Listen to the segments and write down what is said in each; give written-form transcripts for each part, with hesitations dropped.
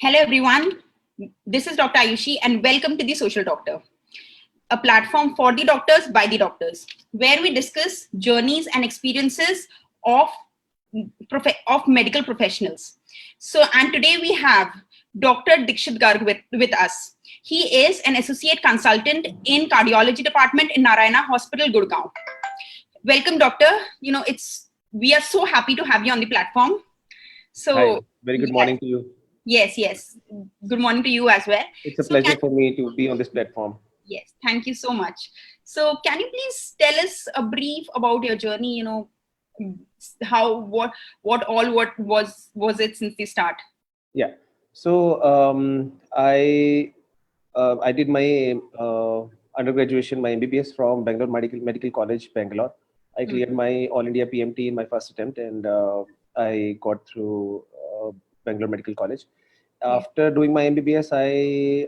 Hello everyone, this is Dr. Ayushi and welcome to The Social Doctor, a platform for the doctors by the doctors, where we discuss journeys and experiences of, of medical professionals. And today we have Dr. Dixit Garg with us. He is an associate consultant in cardiology department in Narayan Hospital, Gurugram. Welcome, doctor. We are so happy to have you on the platform. Hi, very good morning to you. Yes. Good morning to you as well. It's a pleasure for me to be on this platform. Yes, thank you so much. So can you please tell us a brief about your journey, what was it since the start? Yeah. So I did my undergraduation, my Mbbs from Bangalore Medical College, Bangalore. I cleared my All India PMT in my first attempt, and I got through Bangalore Medical College. After doing my MBBS, I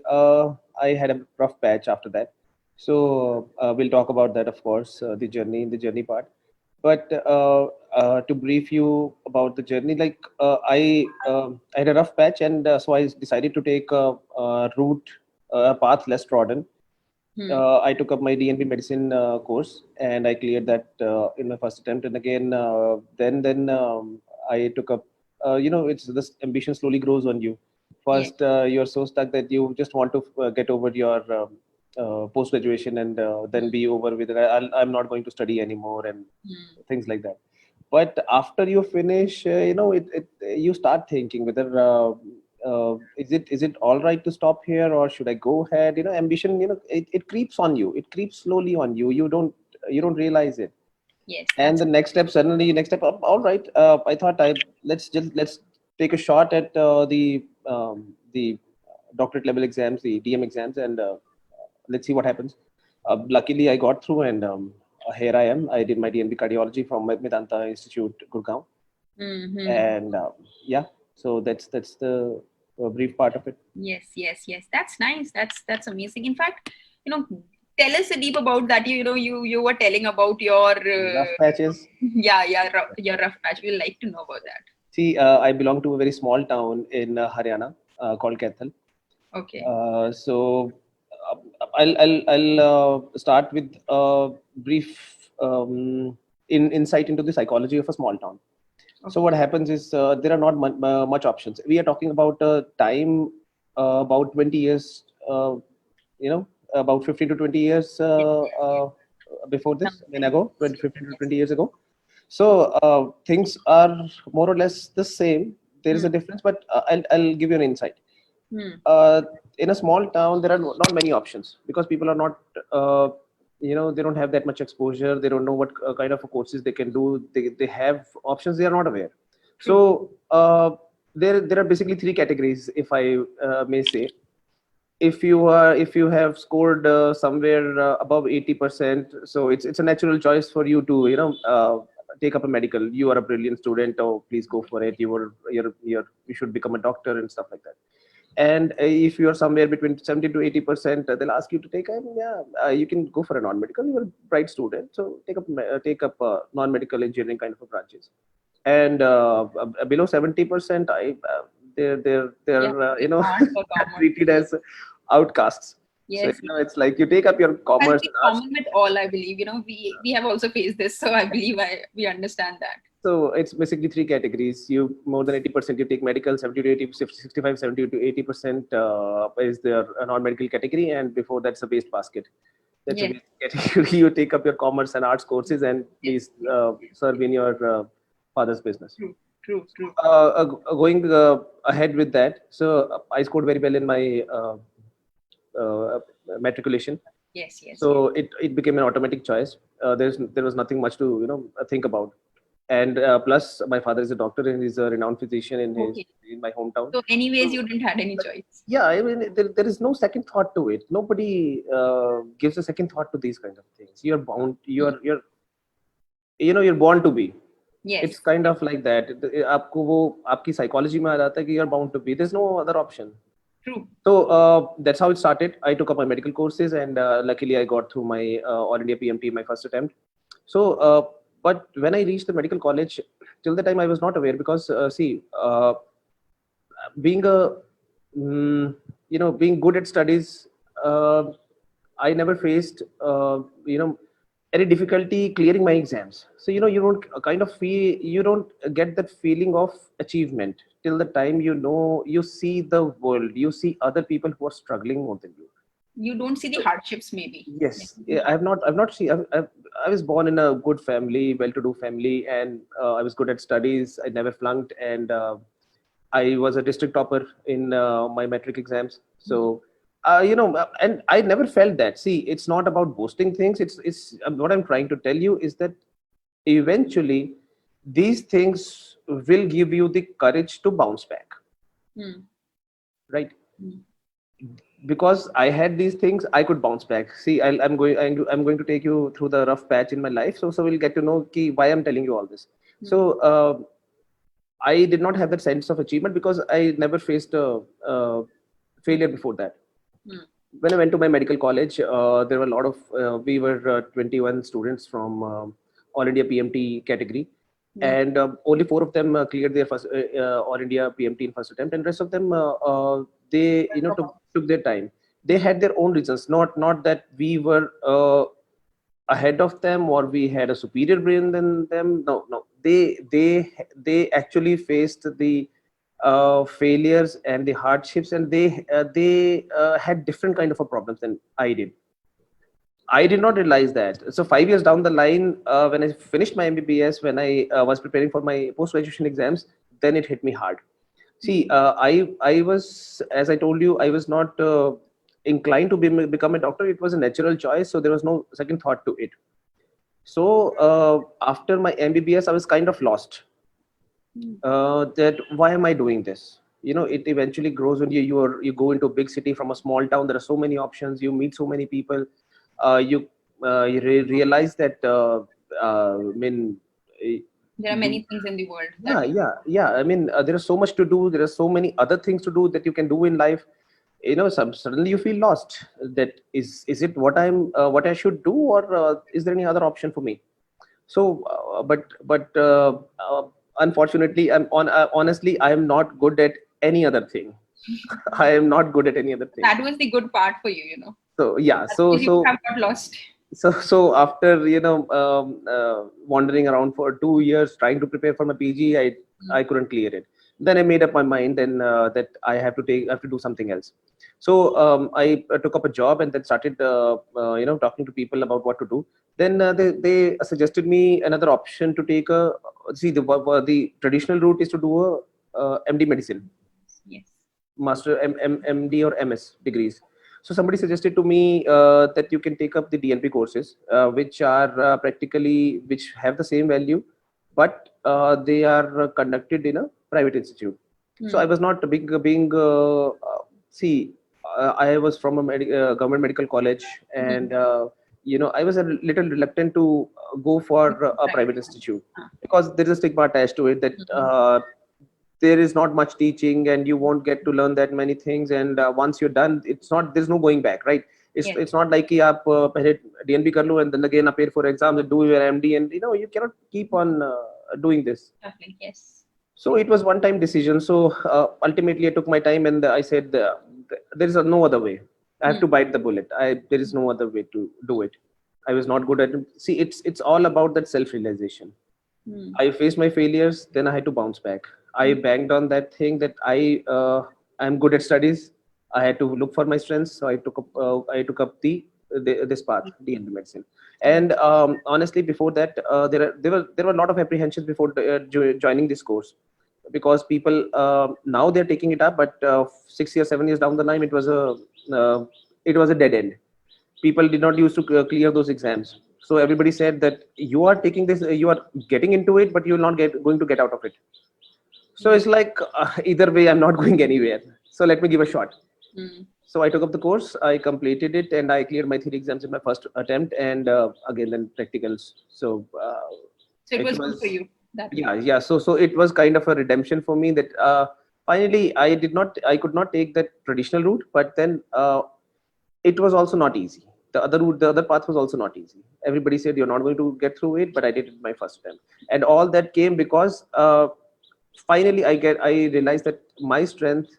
had a rough patch after that. So we'll talk about that, of course, the journey part. But to brief you about the journey, I had a rough patch, and so I decided to take a path less trodden. I took up my DNB medicine course, and I cleared that in my first attempt. And again, then I took up. It's this ambition slowly grows on you. First, you're so stuck that you just want to get over your post graduation and then be over with it. I'm not going to study anymore and things like that. But after you finish, you start thinking whether is it all right to stop here, or should I go ahead? Ambition, it creeps on you. It creeps slowly on you. You don't realize it. Yes. And the next step, all right. I thought let's take a shot at the doctorate level exams, the DM exams, and let's see what happens. Luckily, I got through, and here I am. I did my DNB cardiology from Medanta Institute, Gurugram, and so that's the brief part of it. Yes. That's nice. That's amazing. In fact, tell us a deep about that. You were telling about your rough patches. Your rough patch. We'd like to know about that. See, I belong to a very small town in Haryana called Kaithal. Okay. So I'll start with a brief insight into the psychology of a small town. Okay. So what happens is there are not much options. We are talking about time about 20 years, about 15 to 20 years before this, ago, 15 to 20 years ago. So things are more or less the same. There is a difference, but I'll give you an insight. In a small town, there are not many options because people are not, they don't have that much exposure. They don't know what kind of courses they can do. They have options. They are not aware. So there are basically three categories, if I may say. If you have scored somewhere above 80%, so it's a natural choice for you to take up a medical. You are a brilliant student, oh please go for it. You should become a doctor and stuff like that. And if you are somewhere between 70 to 80%, they'll ask you to take you can go for a non-medical. You're a bright student, so take up non-medical engineering kind of branches. And below 70%, they're treated as outcasts. Yes. So, it's like you take up your commerce. It's common with all, I believe. We have also faced this, so I believe we understand that. So it's basically three categories. You more than 80%, you take medical. 70 to 80, 65, 70 to 80% is the non-medical category, and before that's a waste basket. That's a waste category. You take up your commerce and arts courses, and please serve in your father's business. True. Going ahead with that, so I scored very well in my matriculation. Yes. So it became an automatic choice. There was nothing much to think about. And plus, my father is a doctor and he's a renowned physician in my hometown. So, anyways, you didn't have any choice. Yeah, I mean, there is no second thought to it. Nobody gives a second thought to these kinds of things. You're bound. You're born to be. Yes. It's kind of like that. आपको वो आपकी psychology में आ जाता है कि you're bound to be. There's no other option. True. So that's how it started. I took up my medical courses, and luckily I got through my All India PMT in my first attempt. So. But when I reached the medical college, till the time I was not aware because being a being good at studies, uh, I never faced, any difficulty clearing my exams. So, you don't kind of feel, you don't get that feeling of achievement till the time, you see the world, you see other people who are struggling more than you. You don't see the hardships, maybe. Yes, yeah, I've not seen. I was born in a good family, well-to-do family, and I was good at studies. I never flunked, and I was a district topper in my metric exams. So, and I never felt that. See, it's not about boasting things. It's what I'm trying to tell you is that eventually these things will give you the courage to bounce back, Hmm. right? Hmm. Because I had these things, I could bounce back. See, I'm going to take you through the rough patch in my life, so we'll get to know why I'm telling you all this. So I did not have that sense of achievement because I never faced a failure before that. Hmm. When I went to my medical college, there were a lot of we were 21 students from All India PMT category, Hmm. and only four of them cleared their first All India PMT in first attempt, and rest of them they took their time. They Hmm. had their own reasons, not that we were ahead of them or we had a superior brain than them. No, no, they actually faced the failures and the hardships, and they had different kind of a problems than I did. I did not realize that. So 5 years down the line, when I finished my MBBS, when I was preparing for my post graduation exams, then it hit me hard. See, I was, as I told you, I was not inclined to become a doctor. It was a natural choice, so there was no second thought to it. So after my MBBS, I was kind of lost. Hmm. That why am I doing this? It eventually grows when you go into a big city from a small town. There are so many options. You meet so many people. You realize that I mean, There are many things in the world that yeah. I mean, there is so much to do. There are so many other things to do that you can do in life. Suddenly you feel lost. That is it what I should do, or is there any other option for me? So, but unfortunately, honestly, I am not good at any other thing. I am not good at any other thing. that was the good part for you, you know. So yeah, Otherwise, you would have got lost. so after wandering around for 2 years trying to prepare for my PG, I couldn't clear it. Then I made up my mind and that I have to do something else. So I took up a job and then started talking to people about what to do. Then they suggested me another option to take a see the traditional route is to do a MD medicine, Yes. master MD or MS degrees. So somebody suggested to me that you can take up the DNP courses, which are which have the same value, but they are conducted in a private institute. So Hmm. I was not being see. I was from a government medical college, and Hmm. I was a little reluctant to go for a Right. private institute because there is a stigma attached to it that there is not much teaching and you won't get to learn that many things, and once you're done, there's no going back, right? it's Yes. it's not like कि आप पहले DNP कर लो and then again appear for exams and do your MD, and you cannot keep on doing this. Definitely. Yes. So it was one time decision. So ultimately I took my time and I said there is no other way. I have Hmm. to bite the bullet. There is no other way to do it. I was not good at it. See, it's all about that self realization. Hmm. I faced my failures, then I had to bounce back. I banked on that thing that I'm good at studies. I had to look for my strengths, so I took up this path, DNB medicine. Right. And honestly, before that, there were a lot of apprehensions before joining this course, because people now they're taking it up, but 6 years, 7 years down the line, uh, it was a dead end. People did not used to clear those exams, so everybody said that you are taking this, you are getting into it, but you're not going to get out of it. So Hmm. it's like either way I'm not going anywhere, so let me give a shot. Hmm. So I took up the course, I completed it, and I cleared my theory exams in my first attempt, and again then practicals. So So it it was good for was you that way. yeah. So it was kind of a redemption for me that finally I could not take that traditional route, but then it was also not easy. The other path was also not easy. Everybody said you're not going to get through it, but I did it my first attempt, and all that came because finally I realized that my strength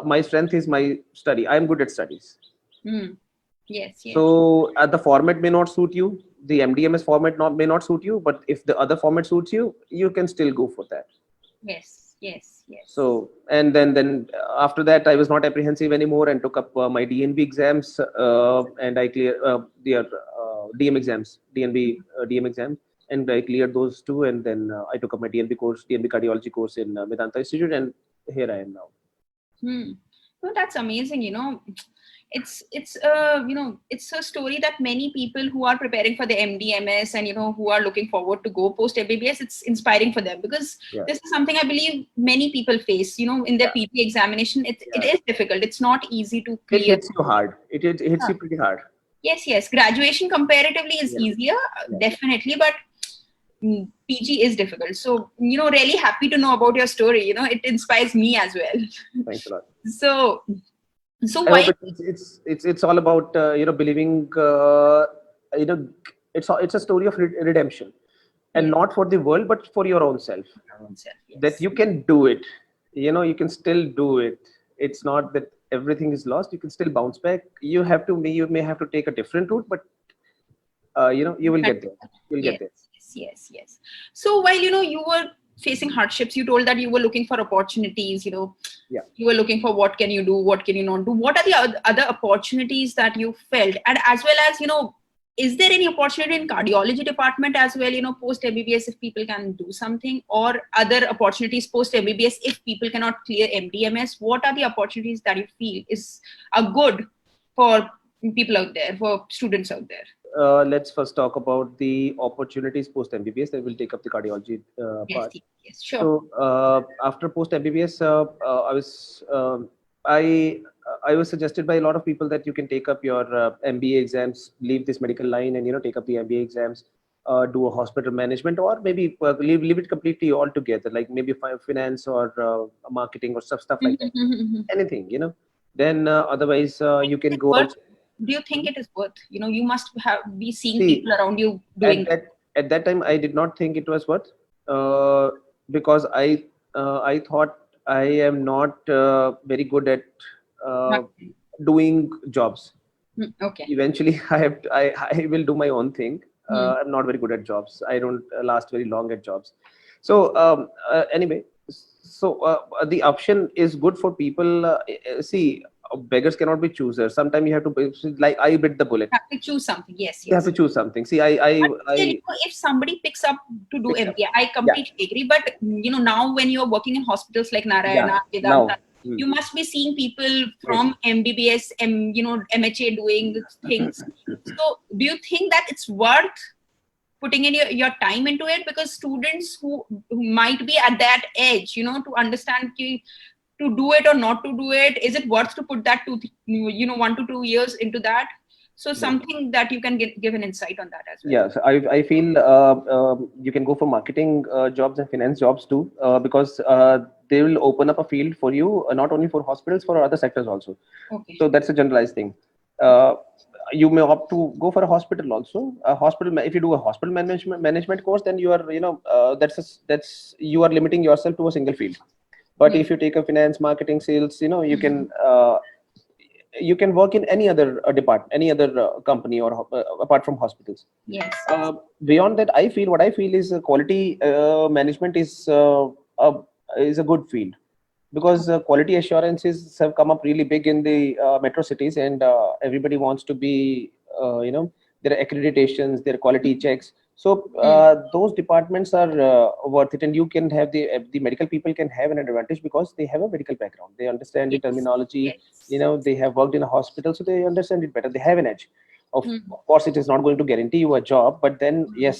my strength is my study. I'm good at studies. Mm. Yes, yes, So the format may not suit you. The MDMS format may not suit you, but if the other format suits you, you can still go for that. yes, yes, yes. So, and then after that, I was not apprehensive anymore and took up my DNB exams, and I cleared their DM exams, DM exams, and I cleared those two. And then I took up my DNB course, DNB cardiology course in Vedanta Institute, and here I am now. Hmm. No, that's amazing. It's it's a story that many people who are preparing for the MDMS and who are looking forward to go post MBBS, it's inspiring for them, because Yeah, this is something I believe many people face. In their yeah, PP examination, it yeah. is difficult. It's not easy to It clear. hits you hard. It hits you pretty hard. Yes, yes. Graduation comparatively is Yeah, easier, yeah. definitely, but PG is difficult. So, really happy to know about your story. It inspires me as well. Thanks a lot. So, I hope why? it's all about believing. You know, it's a story of redemption, and Yes, not for the world, but for your own self. your own self. That Yes. you can do it. You can still do it. It's not that everything is lost. You can still bounce back. You may have to take a different route, but you will get there. You'll Yes, get there. yes, yes, yes. So while you were facing hardships, you told that you were looking for opportunities. Yeah. You were looking for what can you do, what can you not do. What are the other opportunities that you felt, and as well as is there any opportunity in cardiology department as well? Post MBBS, if people can do something, or other opportunities post MBBS if people cannot clear MDMS. What are the opportunities that you feel are good for people out there, for students out there? Let's first talk about the opportunities post MBBS. Then we'll take up the cardiology Yes, part. yes, yes, sure. So after post MBBS, I was suggested by a lot of people that you can take up your MBA exams, leave this medical line, and take up the MBA exams, do a hospital management, or maybe leave it completely altogether, like maybe finance or marketing or stuff like that. Anything. Then otherwise you can It go worth? out. Do you think it is worth? You must be seeing See, people around you at doing. that time I did not think it was worth, uh, because I thought I am not very good at uh, Marketing. doing jobs. Okay. Eventually I will do my own thing. Hmm. I'm not very good at jobs. I don't last very long at jobs. So anyway, so the option is good for people. See, beggars cannot be choosers. Sometimes you have to like I bit the bullet. Have to choose something. Yes, You have yes. to choose something. See, I But still, I if somebody picks up to do picks up. MBA, I Yeah, completely agree. But now when you're working in hospitals like yeah. Narayana, Vedanta, Now, hmm. you must be seeing people Yes. from MBBS and MHA doing things. So, do you think that it's worth putting in your time into it? Because students who might be at that edge, to understand to do it or not to do it, is it worth to put that 1 to 2 years into that? So Yes. something that you can give an insight on that as well. Yeah, so I feel you can go for marketing jobs and finance jobs too, because they will open up a field for you, not only for hospitals, for other sectors also. Okay. So that's a generalized thing. Uh, you may opt to go for a hospital also. A hospital, if you do a hospital management course, then you are, that's you are limiting yourself to a single field. But Hmm. if you take a finance, marketing, sales, you can work in any other department, any other company, or apart from hospitals. Yes. Beyond that, what I feel is quality management is a good field, because quality assurances have come up really big in the metro cities, and everybody wants to be, their accreditations, their quality checks. So Hmm. those departments are worth it, and you can have the medical people can have an advantage because they have a medical background. They understand the Yes. terminology. Yes. They have worked in a hospital, so they understand it better. They have an edge. Hmm. Of course, it is not going to guarantee you a job, but then yes,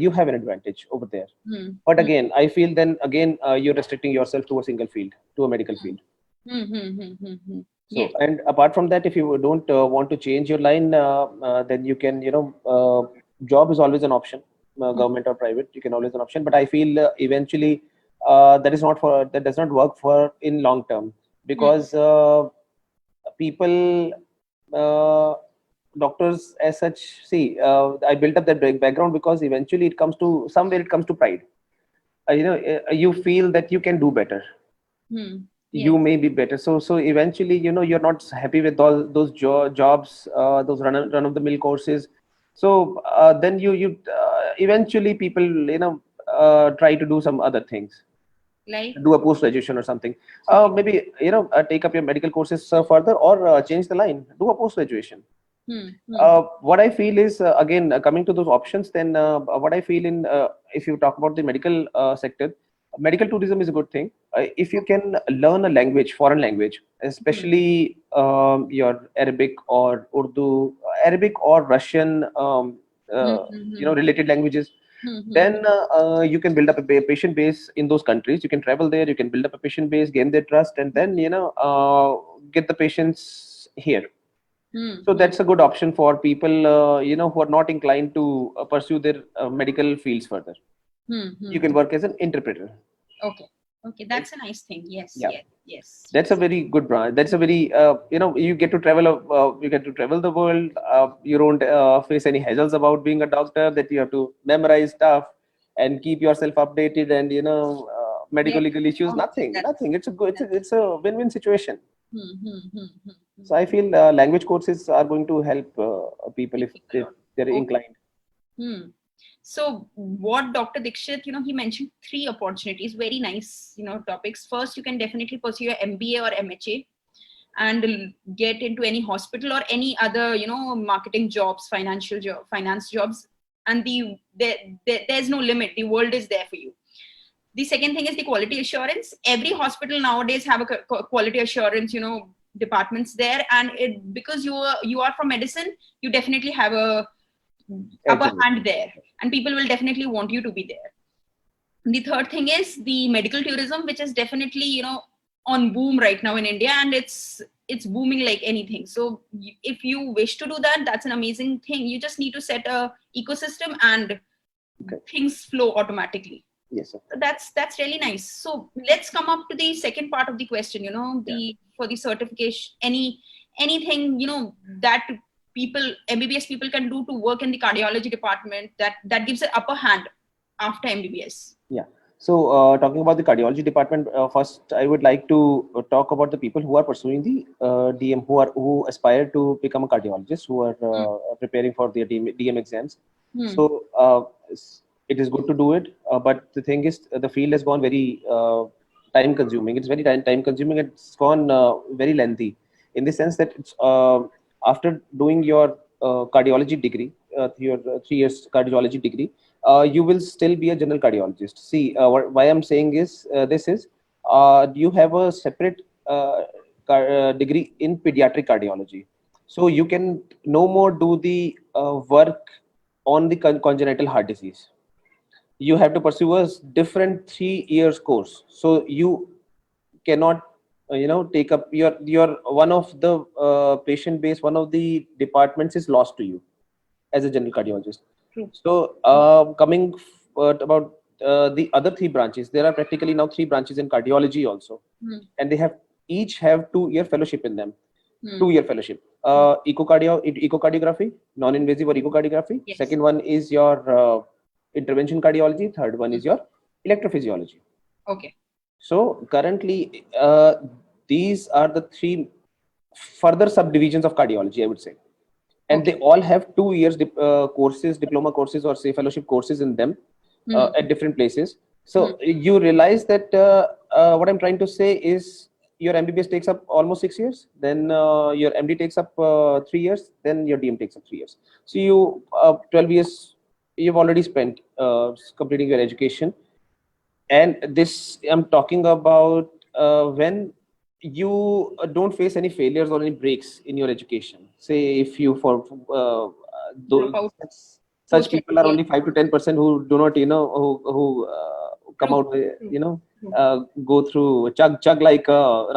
you have an advantage over there. Hmm. But again, I feel then again you're restricting yourself to a single field, to a medical field. Hmm. Hmm. Hmm. Hmm. Hmm. So, Yes. and apart from that, if you don't want to change your line, then you can, job is always an option, Hmm. government or private, you can always an option. But I feel eventually that does not work for in long term, Hmm. because people, doctors as such, see, I built up that background because eventually it comes to somewhere, it comes to pride. you feel that you can do better. Hmm. You Yes. may be better. So eventually, you're not happy with all those jobs, those run of the mill courses. So then you eventually people try to do some other things, Like. do a post graduation or something. Okay. Maybe take up your medical courses further, or change the line, do a post graduation. Hmm. Hmm. What I feel is, again, coming to those options, then what I feel in, if you talk about the medical sector, medical tourism is a good thing. If you can learn a language, foreign language, Hmm. especially your Arabic or Urdu, Arabic or Russian, Hmm. Hmm. Hmm. related languages, Hmm. Hmm. then you can build up a patient base in those countries. You can travel there, you can build up a patient base, gain their trust, and then get the patients here. Hmm. So Hmm. that's a good option for people, who are not inclined to pursue their medical fields further. Hmm. You Hmm. can work as an interpreter. Okay. Okay. Right? That's a nice thing. Yes. Yeah, Yes. Yes. that's a Yes. very good branch. That's a very, you get to travel. You get to travel the world. You don't face any hassles about being a doctor, that you have to memorize stuff and keep yourself updated, and medical Yes. legal issues. Okay. Nothing, That's. nothing. It's a good. That's. It's a win-win situation. Hmm. Hmm. Hmm. Hmm. So I Hmm. feel language courses are going to help people if, People a if lot. they're Okay. inclined. Hmm. So what Dr. Dixit, he mentioned three opportunities, very nice, topics. First, you can definitely pursue your MBA or MHA and get into any hospital or any other, marketing jobs, finance jobs. And there's no limit. The world is there for you. The second thing is the quality assurance. Every hospital nowadays have a quality assurance, departments there. And because you are from medicine, you definitely have a Edge upper on it. hand there, and people will definitely want you to be there. The third thing is the medical tourism, which is definitely on boom right now in India, and it's booming like anything. So if you wish to do that, that's an amazing thing. You just need to set a ecosystem and Okay. things flow automatically. Yes, sir. So that's really nice. So let's come up to the second part of the question, Yeah. for the certification, anything that people, MBBS people, can do to work in the cardiology department that gives an upper hand after MBBS. Yeah. So, talking about the cardiology department, first I would like to talk about the people who are pursuing the DM, who aspire to become a cardiologist, who are Hmm. preparing for their DM exams. Hmm. So, it is good to do it, but the thing is, the field has gone very time consuming. It's very time consuming. It's gone very lengthy, in the sense that it's after doing your cardiology degree, your 3 years cardiology degree, you will still be a general cardiologist. See, why I'm saying is, this is, you have a separate degree in pediatric cardiology, so you can no more do the work on the congenital heart disease. You have to pursue a different 3 years course. So you cannot, take up your one of the patient base, one of the departments is lost to you as a general cardiologist. True. So, coming about the other three branches, there are practically now three branches in cardiology also, Hmm. and they each have 2 year fellowship in them. Hmm. 2 year fellowship. Echocardiography, non-invasive or echocardiography. Yes. Second one is your intervention cardiology. Third one is your electrophysiology. Okay. So currently, these are the three further subdivisions of cardiology, I would say, and they Okay. all have 2 years courses, diploma courses, or say fellowship courses in them Hmm. at different places. Hmm. So you realize that what I'm trying to say is, your MBBS takes up almost 6 years, then your MD takes up 3 years, then your DM takes up 3 years. So you 12 years you've already spent completing your education. And this I'm talking about when you don't face any failures or any breaks in your education. Say if you for Drop those out such post people are MBBS. only 5 to 10% who do not, who come True. out with, True. True. go through chug like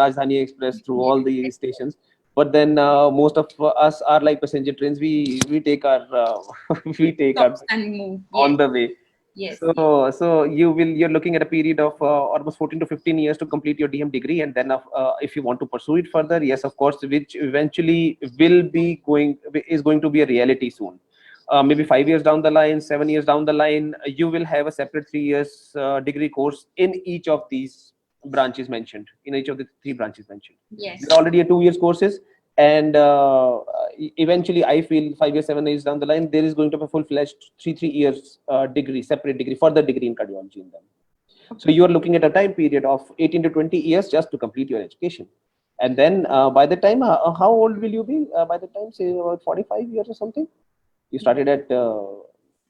Rajdhani Express through Yes. all the stations. But then most of us are like passenger trains. We take our we take our Stops and move. on Yes. the way. Yes. So you're looking at a period of almost 14 to 15 years to complete your DM degree, and then if you want to pursue it further, yes, of course, which eventually will be going is going to be a reality soon. maybe 5 years down the line, 7 years down the line, you will have a separate 3 years degree course in each of these branches mentioned, in each of the 3 branches mentioned. Yes. They're already a 2 years courses, and eventually I feel 5 years, 7 years down the line, there is going to be a full-fledged 3 years degree, separate degree, further degree in cardiology in them. So you are looking at a time period of 18 to 20 years just to complete your education. And then by the time, how old will you be? By the time, say about 45 years or something? You started at,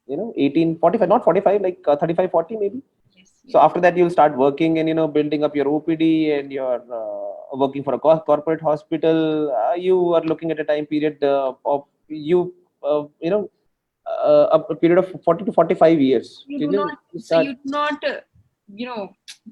18, 45, not 45, like 35, 40 maybe. Yes. So after that, you'll start working and, building up your OPD, and you're working for a corporate hospital. You are looking at a time period of a period of 40 to 45 years. You do not,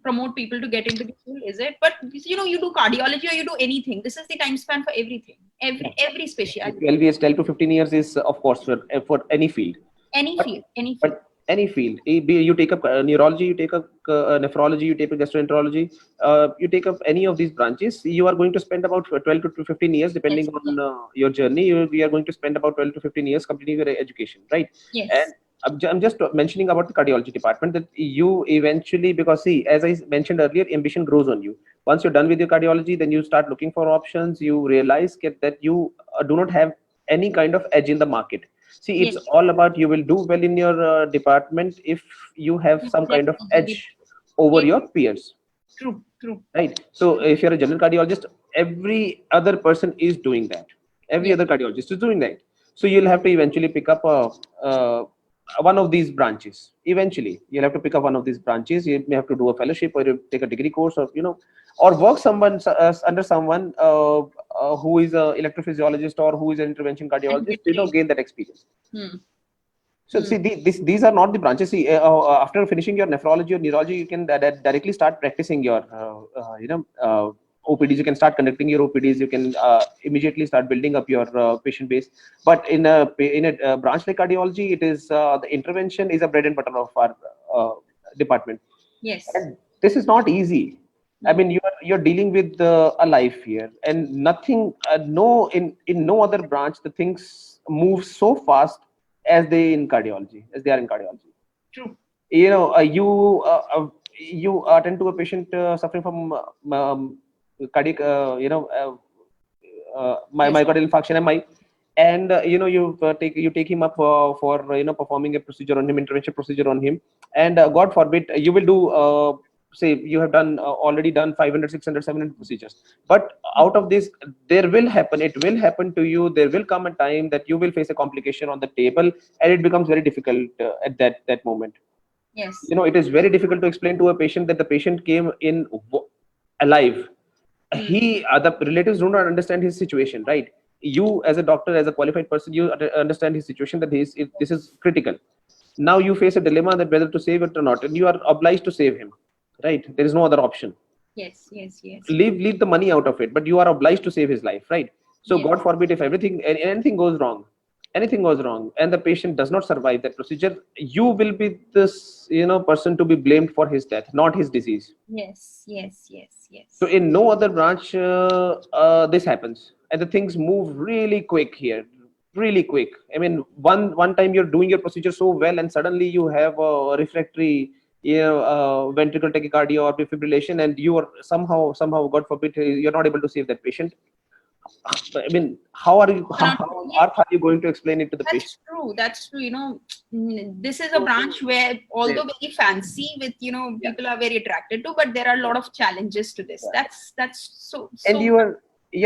promote people to get into the field, is it? But, you do cardiology or you do anything. This is the time span for everything, every specialty. 12 years, 12 to 15 years is, of course, for any field. Any field. But any field, you take up neurology, you take up nephrology, you take up gastroenterology, you take up any of these branches, you are going to spend about 12 to 15 years, depending on your journey. We are going to spend about 12 to 15 years completing your education, right? Yes. And I'm just mentioning about the cardiology department, that you eventually, because see, as I mentioned earlier, ambition grows on you. Once you're done with your cardiology, then you start looking for options. You realize that you do not have any kind of edge in the market. See, it's all about, you will do well in your department if you have some kind of edge over your peers. True. Right. So if you're a general cardiologist, every other person is doing that. Every other cardiologist is doing that. So you'll have to eventually pick up one of these branches. Eventually, you'll have to pick up one of these branches. You may have to do a fellowship, or you take a degree course, or work under someone who is an electrophysiologist or who is an intervention cardiologist, gain that experience. So see, these are not the branches. See, after finishing your nephrology or neurology, you can directly start practicing your, OPDs. You can start conducting your OPDs. You can immediately start building up your patient base. But in a branch like cardiology, it is the intervention is a bread and butter of our department. Yes. And this is not easy. I mean, you're dealing with a life here, and nothing, in no other branch the things move so fast as they are in cardiology. True. You attend to a patient suffering from cardiac, myocardial infarction, and you take him up for performing a procedure on him, intervention procedure on him, and God forbid you will do. Say you have already done 500, 600, 700 procedures, but out of this, it will happen to you. There will come a time that you will face a complication on the table, and it becomes very difficult at that moment. Yes. It is very difficult to explain to a patient that the patient came in alive. The relatives do not understand his situation, right? You, as a doctor, as a qualified person, you understand his situation, that this is critical. Now you face a dilemma that whether to save it or not, and you are obliged to save him. Right, there is no other option. Yes. Leave the money out of it, but you are obliged to save his life, right? So God forbid, if anything goes wrong, and the patient does not survive that procedure, you will be this person to be blamed for his death, not his disease. Yes. So in no other branch this happens, and the things move really quick here. Really quick. I mean, one time you're doing your procedure so well, and suddenly you have a refractory ventricular tachycardia or fibrillation, and you are somehow, God forbid, you're not able to save that patient. I mean, how are you going to explain it to the patient? That's true. This is a branch where, although very fancy, with people are very attracted to, but there are a lot of challenges to this. That's so. And you're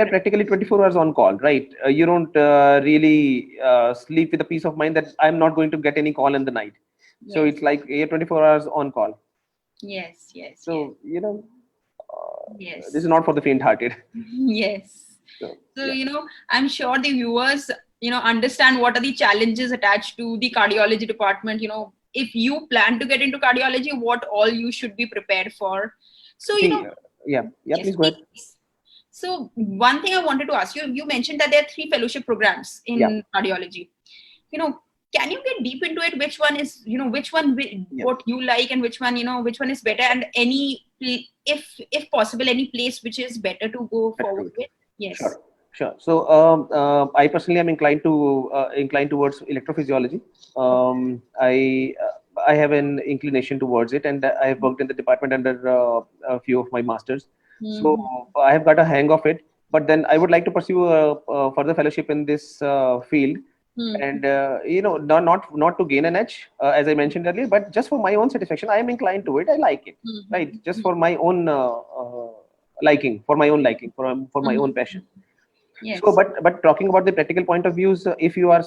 practically 24 hours on call, right? You don't really sleep with a peace of mind that I'm not going to get any call in the night. So it's like 24 hours on call. Yes. So, this is not for the faint-hearted. Yes. So I'm sure the viewers, understand what are the challenges attached to the cardiology department. If you plan to get into cardiology, what all you should be prepared for. So, please go ahead. So one thing I wanted to ask you, you mentioned that there are 3 fellowship programs in cardiology. Can you get deep into it? Which one is, what you like, and which one is better, and if possible, any place which is better to go forward with? Yes. Sure. Sure. So I personally am inclined towards electrophysiology. I have an inclination towards it, and I have worked in the department under a few of my masters. So Hmm. I have got a hang of it. But then I would like to pursue a further fellowship in this field, Hmm. and not to gain an edge, as I mentioned earlier, but just for my own satisfaction. I am inclined to it. I like it, Hmm. right? Just Hmm. for my own liking, for my own liking, for my Hmm. own passion. So, Yes. but talking about the practical point of views, if you are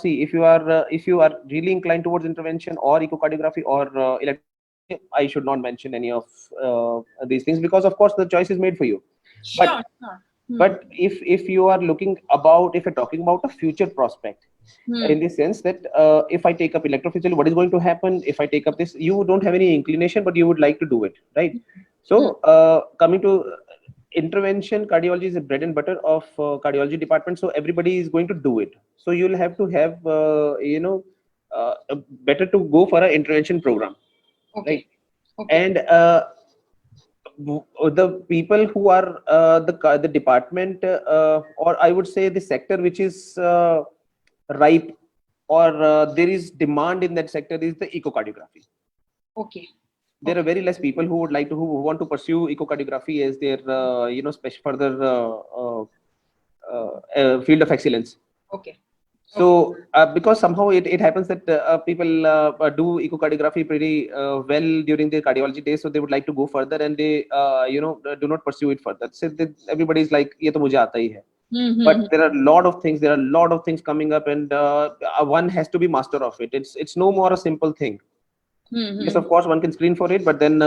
really inclined towards intervention or echocardiography or I should not mention any of these things, because of course the choice is made for you. Sure. But Sure. Hmm. but if you are looking about, if you're talking about a future prospect, Hmm. in the sense that if I take up electrophysiology, what is going to happen if I take up this? You don't have any inclination, but you would like to do it, right? Hmm. So coming to intervention, cardiology is the bread and butter of cardiology department, so everybody is going to do it. So you'll have to have better to go for an intervention program, right? Okay. Okay. And the people who are the department, or I would say the sector which is ripe, or there is demand in that sector, is the echocardiography. Okay. There are Okay. very less people who would like to, who want to pursue echocardiography as their special further field of excellence. Okay. Okay. So because somehow it happens that people do echocardiography pretty well during their cardiology days, so they would like to go further, and they do not pursue it further. So everybody is like, ye to mujhe aata hi hai. Hmm. Hmm. But there are a lot of things, coming up, and one has to be master of it. It's no more a simple thing. Hmm. Yes, Hmm. of course one can screen for it, but then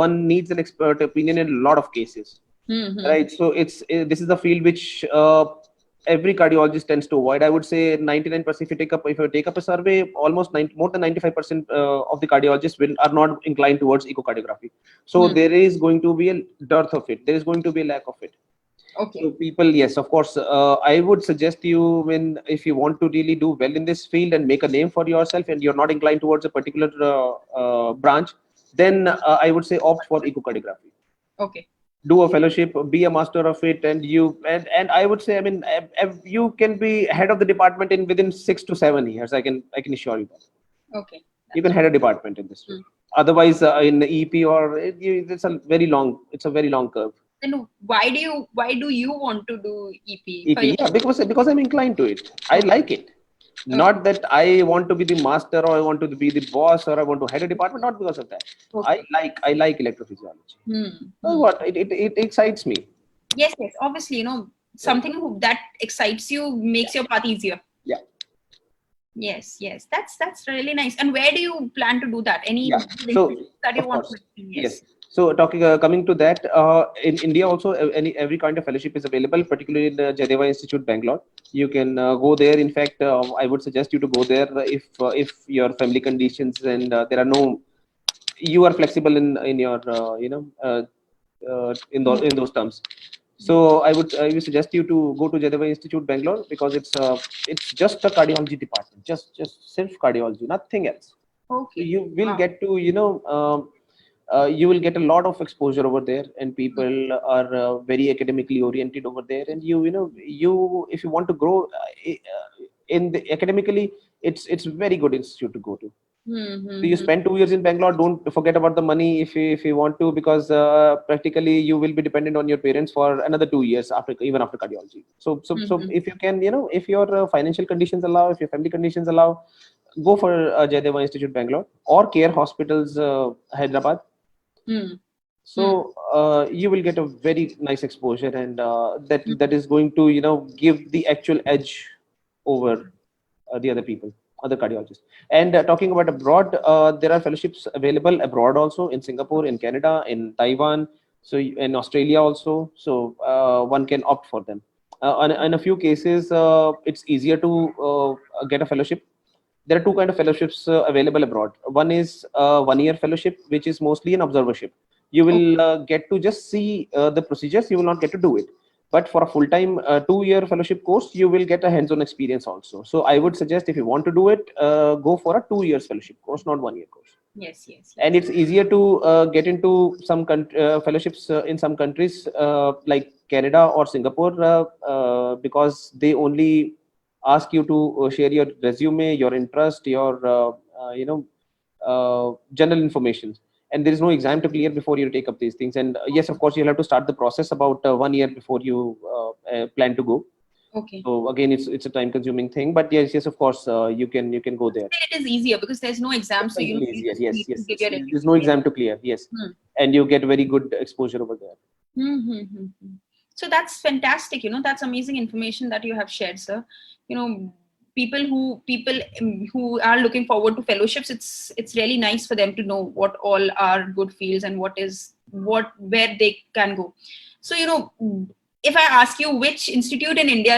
one needs an expert opinion in a lot of cases, Hmm. Hmm. right? So this is the field which every cardiologist tends to avoid. I would say 99%. If you take up a survey, almost more than 95% of the cardiologists are not inclined towards echocardiography. So Hmm. there is going to be a dearth of it. There is going to be a lack of it. Okay. So people, yes, of course, I would suggest you, when if you want to really do well in this field and make a name for yourself, and you're not inclined towards a particular branch, then I would say opt for echocardiography. Okay. Do a fellowship, be a master of it, and and I would say, I mean, you can be head of the department in within 6 to 7 years. I can assure you that Okay. you can head a department in this field. Hmm. Otherwise, in EP, or it's a very long curve. Then why do you want to do EP for EP, your? yeah, because I'm inclined to it. I Okay. like it. Okay. Not that I want to be the master, or I want to be the boss, or I want to head a department. Not because of that. Okay. I like electrophysiology. Hmm. So Hmm. what? It excites me. Yes. Yes. Obviously, Right. something that excites you Yeah. makes your path easier. Yeah. Yes. Yes. That's really nice. And where do you plan to do that? Any Yeah. So institute that you of want course, to? yes. Yes. So coming to that, in India also, every kind of fellowship is available, particularly in the Jadeva Institute, Bangalore. You can go there. In fact, I would suggest you to go there if your family conditions, and there are no, you are flexible in your in those terms. So I would suggest you to go to Jadava Institute, Bangalore, because it's just a cardiology department, just self cardiology, nothing else. So Okay. you will Wow. get to you will get a lot of exposure over there, and people are very academically oriented over there, and you if you want to grow in the academically, it's very good institute to go to. Hmm. So you Hmm. spend 2 years in Bangalore. Don't forget about the money if you want to, because practically you will be dependent on your parents for another 2 years after cardiology. So Hmm. if you can, if your financial conditions allow, if your family conditions allow, go for Jayadeva Institute, Bangalore, or Care Hospitals, Hyderabad. Hmm. Hmm. So you will get a very nice exposure, and that Hmm. is going to give the actual edge over the other people, other cardiologists. And talking about abroad, there are fellowships available abroad also, in Singapore, in Canada, in Taiwan, so in Australia also. So one can opt for them. In a few cases, it's easier to get a fellowship. There are two kind of fellowships available abroad. One is 1 year fellowship, which is mostly an observership. You Okay. will get to just see the procedures. You will not get to do it. But for a full-time 2 year fellowship course, you will get a hands-on experience also. So I would suggest, if you want to do it, go for a 2 years fellowship course, not 1 year course. Yes, yes, And yes. it's easier to get into some fellowships in some countries like Canada or Singapore because they only ask you to share your resume, your interest, your general information, and there is no exam to clear before you take up these things. And yes, of course, you'll have to start the process about 1 year before you plan to go. Okay. So again, it's a time consuming thing, but yes, of course, you can go there. It is easier because there's no exam, so Comparatively you easier. just Yes, need to yes. give your There's no resume. exam to clear. Yes, Hmm. and you get very good exposure over there. Mm-hmm. So that's fantastic. That's amazing information that you have shared, sir. People who are looking forward to fellowships, it's really nice for them to know what all are good fields and where they can go. So if I ask you which institute in India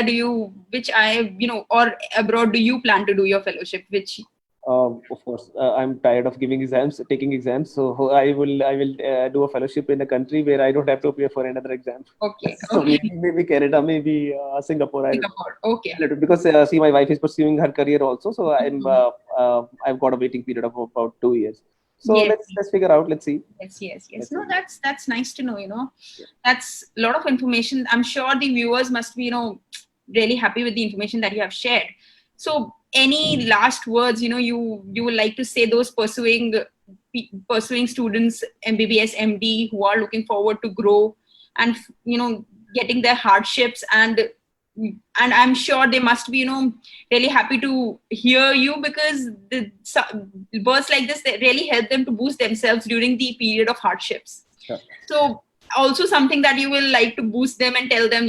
or abroad do you plan to do your fellowship? Which? Of course, I'm tired of taking exams. So I will do a fellowship in a country where I don't have to appear for another exam. Okay, So okay. maybe Canada, maybe Singapore. Singapore. Okay. Because see, my wife is pursuing her career also, so I've got a waiting period of about 2 years. So Yes. let's figure out. Let's see. Yes. Let's No, see. that's nice to know. Yeah. That's a lot of information. I'm sure the viewers must be, really happy with the information that you have shared. So, any last words, you would like to say those pursuing students, MBBS, MD, who are looking forward to grow and getting their hardships, and I'm sure they must be really happy to hear you, because words like this, they really help them to boost themselves during the period of hardships. Sure. So also something that you will like to boost them and tell them,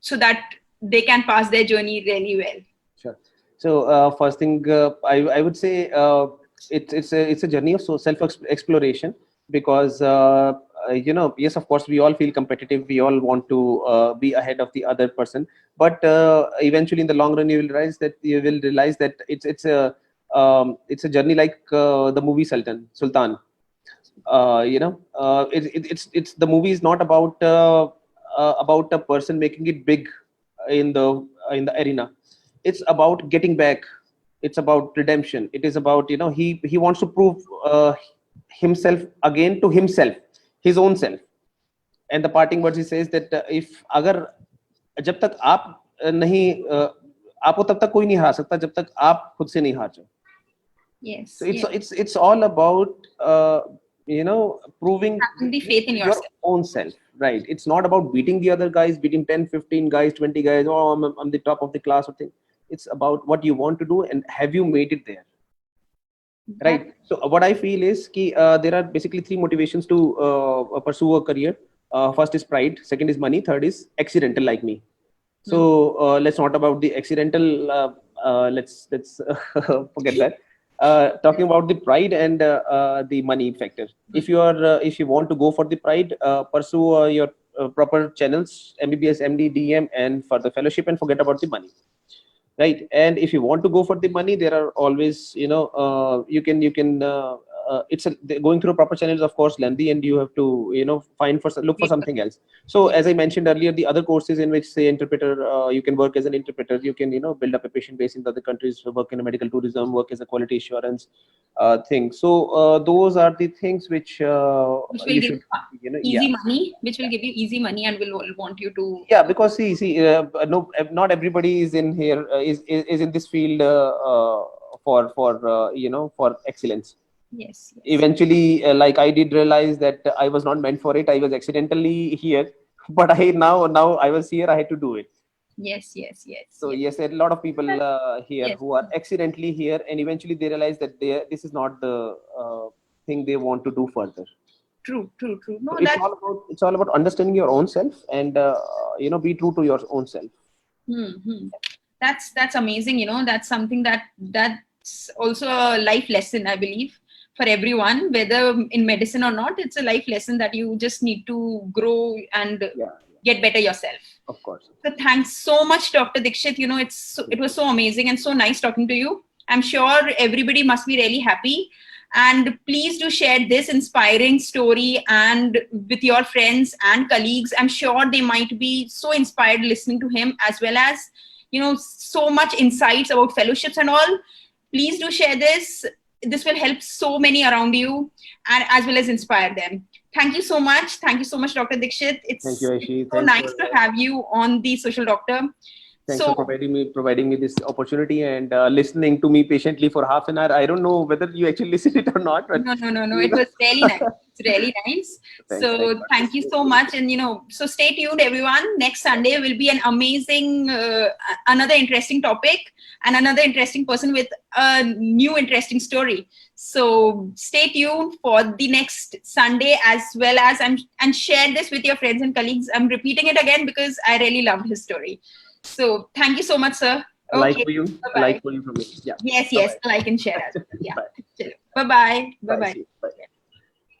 so that they can pass their journey really well. Sure. So first thing, I would say it's a journey of self exploration, because yes, of course, we all feel competitive. We all want to be ahead of the other person, but eventually in the long run you will realize that it's a journey like the movie Sultan. It's the movie is not about a person making it big in the arena. It's about getting back. It's about redemption. It is about, he wants to prove himself again to himself, his own self. And the parting words he says that if अगर जब तक आप नहीं आपको तब तक कोई नहीं हरा सकता जब तक आप खुद से नहीं हार जाओ. Yes. So it's all about proving Having the faith in your yourself. own self, right? It's not about beating the other guys, beating 10, 15 guys, 20 guys. Oh, I'm the top of the class or thing. It's about what you want to do and have you made it there, right? So what I feel is there are basically three motivations to pursue a career. First is pride, second is money, third is accidental, like me. So let's not about the accidental. Let's forget that. Talking about the pride and the money factor. If you want to go for the pride, pursue your proper channels, MBBS, MD, DM, and for the fellowship, and forget about the money. Right. And if you want to go for the money, there are always you can it's going through proper channels, of course, lengthy, and you have to look for something else. So as I mentioned earlier, the other courses in which, say, interpreter, you can work as an interpreter, you can build up a patient base in other countries, work in a medical tourism, work as a quality assurance thing. So those are the things which Which will you give should easy money, which will give you easy money and will want you to. Yeah, because see, no, not everybody is in here is in this field for excellence. Yes. Eventually, like I did realize that I was not meant for it. I was accidentally here, but now I was here. I had to do it. Yes. So yes, a lot of people here Yes. who are accidentally here, and eventually they realize that this is not the thing they want to do further. True. No, So that's it's all about understanding your own self and be true to your own self. That's amazing. That's something that's also a life lesson, I believe, for everyone, whether in medicine or not. It's a life lesson that you just need to grow and get better yourself. Of course. So thanks so much, Dr. Dixit. It was so amazing and so nice talking to you. I'm sure everybody must be really happy. And please do share this inspiring story and with your friends and colleagues. I'm sure they might be so inspired listening to him, as well as, so much insights about fellowships and all. Please do share this. this will help so many around you and as well as inspire them. Thank you so much. Thank you so much, Dr. Dixit. It's Thank you, Aishi. so nice to have you on the Social Doctor. Thanks for providing me this opportunity and listening to me patiently for half an hour. I don't know whether you actually listened it or not. But no. It was really nice. It's really nice. Thank you so much. And, so stay tuned, everyone. Next Sunday will be an amazing, another interesting topic and another interesting person with a new interesting story. So stay tuned for the next Sunday as well as, and share this with your friends and colleagues. I'm repeating it again because I really loved his story. So thank you so much, sir. Like for you from me. Yeah. Yes. Like and share as well. Yeah. Bye-bye. Bye-bye.